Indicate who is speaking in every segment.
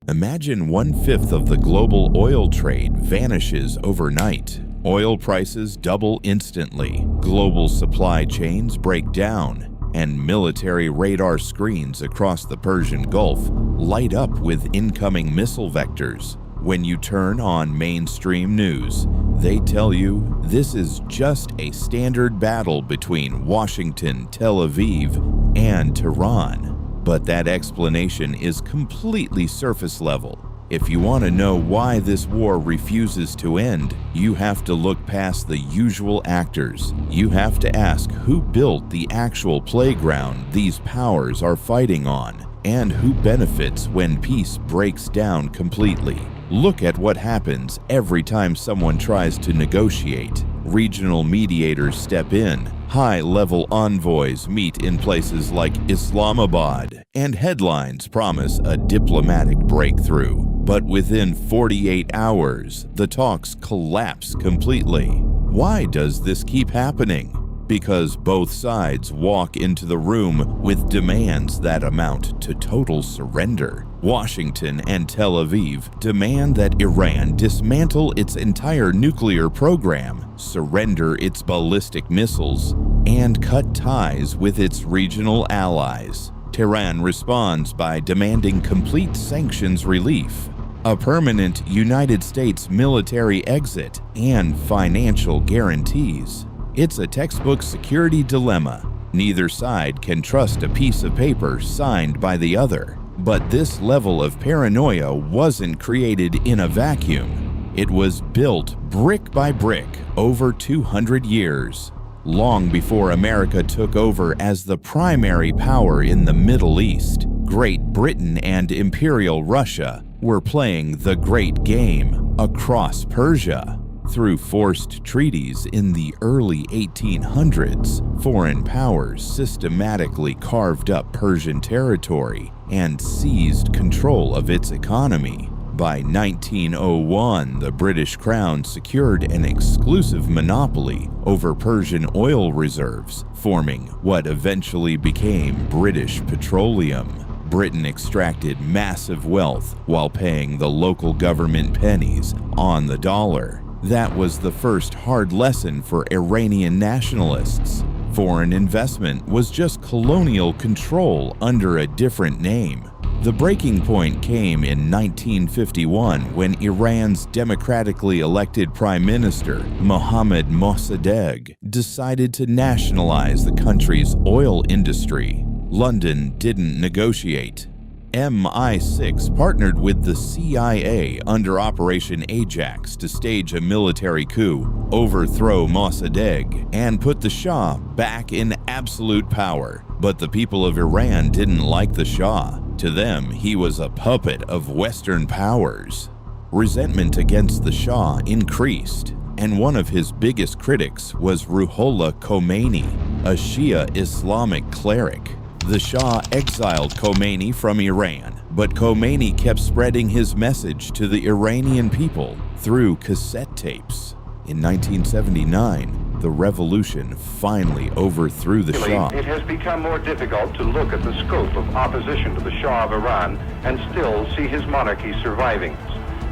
Speaker 1: Imagine 1/5 of the global oil trade vanishes overnight. Oil prices double instantly, global supply chains break down, and military radar screens across the Persian Gulf light up with incoming missile vectors. When you turn on mainstream news, they tell you this is just a standard battle between Washington, Tel Aviv, and Tehran. But that explanation is completely surface level. If you want to know why this war refuses to end, you have to look past the usual actors. You have to ask who built the actual playground these powers are fighting on, and who benefits when peace breaks down completely. Look at what happens every time someone tries to negotiate. Regional mediators step in, high-level envoys meet in places like Islamabad, and headlines promise a diplomatic breakthrough. But within 48 hours, the talks collapse completely. Why does this keep happening? Because both sides walk into the room with demands that amount to total surrender. Washington and Tel Aviv demand that Iran dismantle its entire nuclear program, surrender its ballistic missiles, and cut ties with its regional allies. Tehran responds by demanding complete sanctions relief, a permanent United States military exit, and financial guarantees. It's a textbook security dilemma. Neither side can trust a piece of paper signed by the other. But this level of paranoia wasn't created in a vacuum. It was built brick by brick over 200 years. Long before America took over as the primary power in the Middle East, Great Britain and Imperial Russia were playing the Great Game across Persia. Through forced treaties in the early 1800s, foreign powers systematically carved up Persian territory and seized control of its economy. By 1901, the British Crown secured an exclusive monopoly over Persian oil reserves, forming what eventually became British Petroleum. Britain extracted massive wealth while paying the local government pennies on the dollar. That was the first hard lesson for Iranian nationalists. Foreign investment was just colonial control under a different name. The breaking point came in 1951 when Iran's democratically elected Prime Minister, Mohammad Mossadegh, decided to nationalize the country's oil industry. London didn't negotiate. MI6 partnered with the CIA under Operation Ajax to stage a military coup, overthrow Mossadegh, and put the Shah back in absolute power. But the people of Iran didn't like the Shah. To them, he was a puppet of Western powers. Resentment against the Shah increased, and one of his biggest critics was Ruhollah Khomeini, a Shia Islamic cleric. The Shah exiled Khomeini from Iran, but Khomeini kept spreading his message to the Iranian people through cassette tapes. In 1979, the revolution finally overthrew the Shah.
Speaker 2: It has become more difficult to look at the scope of opposition to the Shah of Iran and still see his monarchy surviving.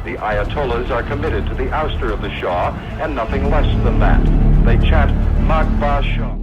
Speaker 2: The Ayatollahs are committed to the ouster of the Shah and nothing less than that. They chant Makba Shah.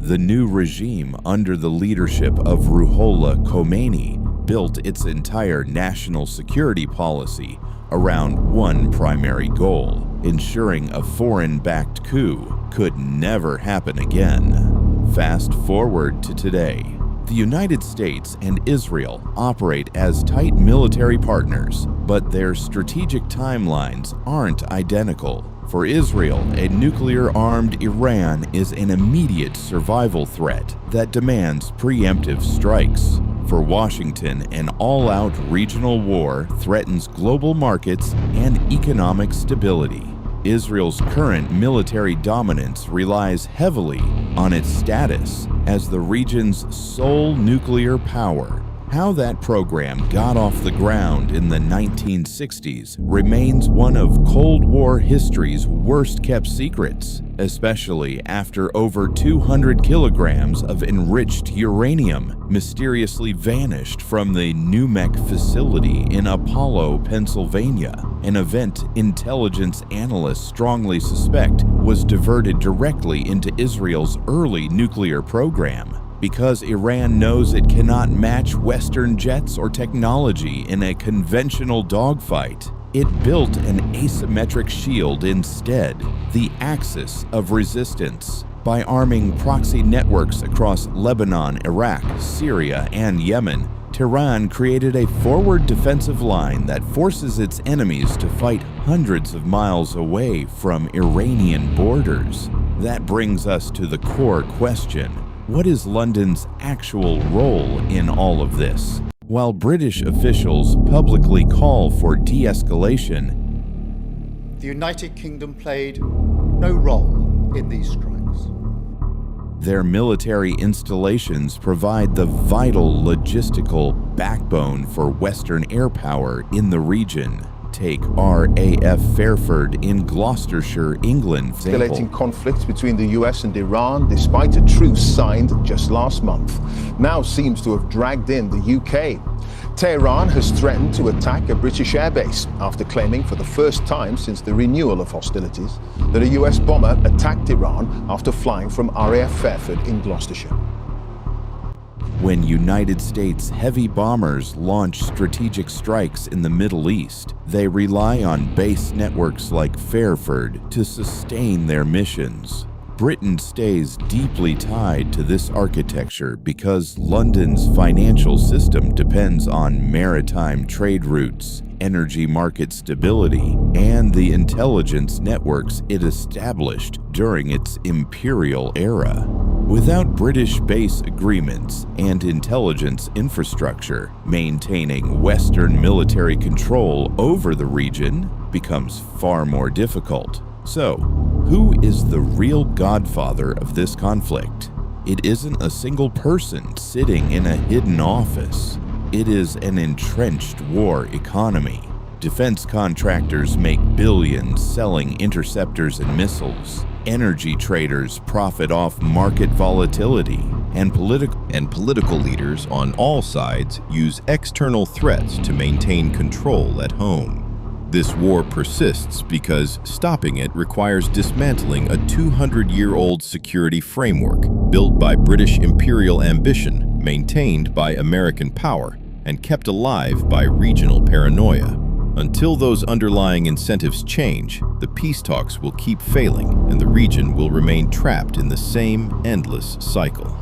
Speaker 1: The new regime under the leadership of Ruhollah Khomeini built its entire national security policy around one primary goal: ensuring a foreign-backed coup could never happen again. Fast forward to today. The United States and Israel operate as tight military partners, but their strategic timelines aren't identical. For Israel, a nuclear-armed Iran is an immediate survival threat that demands preemptive strikes. For Washington, an all-out regional war threatens global markets and economic stability. Israel's current military dominance relies heavily on its status as the region's sole nuclear power. How that program got off the ground in the 1960s remains one of Cold War history's worst-kept secrets, especially after over 200 kilograms of enriched uranium mysteriously vanished from the NUMEC facility in Apollo, Pennsylvania, an event intelligence analysts strongly suspect was diverted directly into Israel's early nuclear program. Because Iran knows it cannot match Western jets or technology in a conventional dogfight, it built an asymmetric shield instead, the axis of resistance. By arming proxy networks across Lebanon, Iraq, Syria, and Yemen, Tehran created a forward defensive line that forces its enemies to fight hundreds of miles away from Iranian borders. That brings us to the core question. What is London's actual role in all of this? While British officials publicly call for de-escalation,
Speaker 3: the United Kingdom played no role in these strikes.
Speaker 1: Their military installations provide the vital logistical backbone for Western air power in the region. Take RAF Fairford in Gloucestershire, England.
Speaker 4: Escalating conflict between the US and Iran, despite a truce signed just last month, now seems to have dragged in the UK. Tehran has threatened to attack a British airbase after claiming for the first time since the renewal of hostilities that a US bomber attacked Iran after flying from RAF Fairford in Gloucestershire.
Speaker 1: When United States heavy bombers launch strategic strikes in the Middle East, they rely on base networks like Fairford to sustain their missions. Britain stays deeply tied to this architecture because London's financial system depends on maritime trade routes, energy market stability, and the intelligence networks it established during its imperial era. Without British base agreements and intelligence infrastructure, maintaining Western military control over the region becomes far more difficult. So, who is the real godfather of this conflict? It isn't a single person sitting in a hidden office. It is an entrenched war economy. Defense contractors make billions selling interceptors and missiles. Energy traders profit off market volatility, and political leaders on all sides use external threats to maintain control at home. This war persists because stopping it requires dismantling a 200-year-old security framework built by British imperial ambition, maintained by American power, and kept alive by regional paranoia. Until those underlying incentives change, the peace talks will keep failing and the region will remain trapped in the same endless cycle.